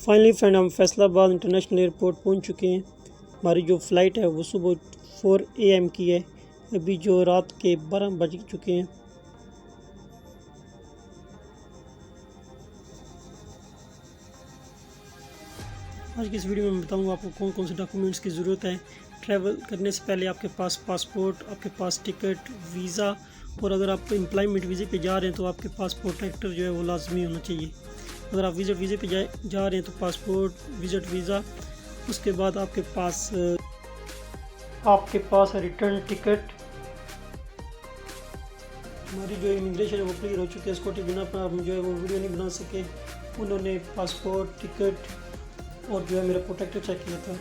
Finally friend हम Faisalabad international airport पहुंच चुके हैं। हमारी जो फ़्लाइट है वो सुबह 4 AM की है। अभी जो रात के 12 बज चुके हैं। आज की इस वीडियो में मैं बताऊंगा आपको कौन कौन से डॉक्यूमेंट्स की ज़रूरत है। ट्रैवल करने से पहले आपके पास पासपोर्ट, आपके पास टिकट, वीज़ा, और अगर आप एम्प्लॉयमेंट वीज़े पे जा रहे हैं तो आपके पास प्रोटेक्टर जो है वो लाजमी होना चाहिए। अगर आप विज़िट वीज़े पे जा रहे हैं तो पासपोर्ट, विज़िट वीज़ा, उसके बाद आपके पास रिटर्न टिकट। हमारी जो इमिग्रेशन है वो क्लियर हो चुकी है। सिक्योरिटी बिना पर हम जो है वो वीडियो नहीं बना सके। उन्होंने पासपोर्ट, टिकट और जो है मेरा प्रोटेक्टर चेक किया था।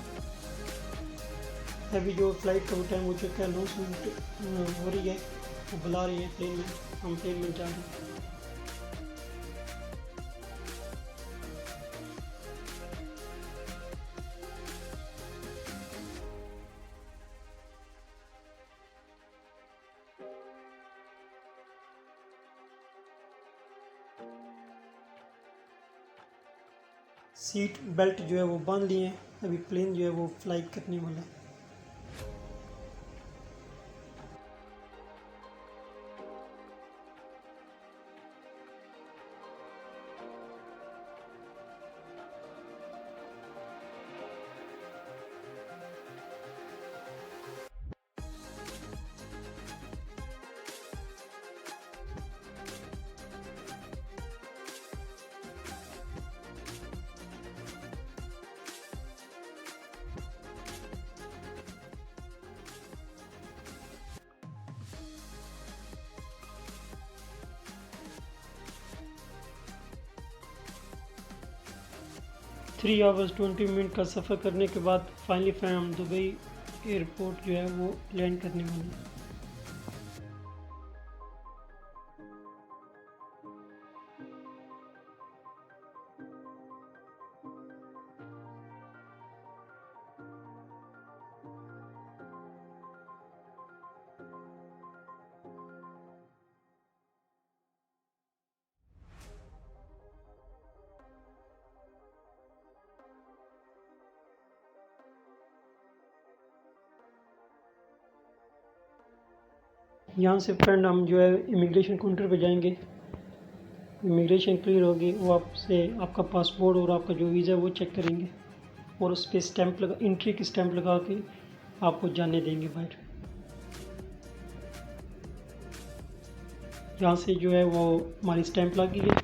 अभी जो फ़्लाइट का टाइम हो चुका है, अनाउंसमेंट हो रही है, वो बुला रही है प्लेन में, हम प्लेन में जा रहे हैं। सीट बेल्ट जो है वो बांध लिए हैं। अभी प्लेन जो है वो फ्लाई करने वाला है। थ्री आवर्स 20 मिनट का सफ़र करने के बाद फाइनली हम दुबई एयरपोर्ट जो है वो लैंड करने वाले हैं। यहाँ से फ्रेंड हम जो है इमिग्रेशन काउंटर पे जाएंगे। इमिग्रेशन क्लियर होगी, वो आपसे आपका पासपोर्ट और आपका जो वीज़ा है वो चेक करेंगे और उस पर स्टैंप लगा, एंट्री की स्टैंप लगा के आपको जाने देंगे बाहर। यहाँ से जो है वो हमारी स्टैंप लगी है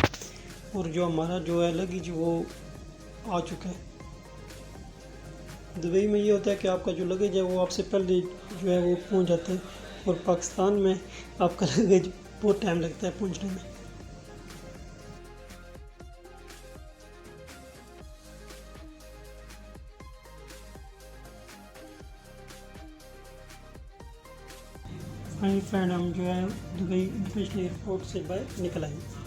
और जो हमारा जो है लगेज वो आ चुका है। दुबई में ये होता है कि आपका जो लगेज है वो आपसे पहले जो है वो पहुँच जाता है, और पाकिस्तान में आपका लगेज बहुत टाइम लगता है पहुँचने में। फाइनली फ्रेंड हम जो है दुबई इंटरनेशनल एयरपोर्ट से बाहर निकल आए।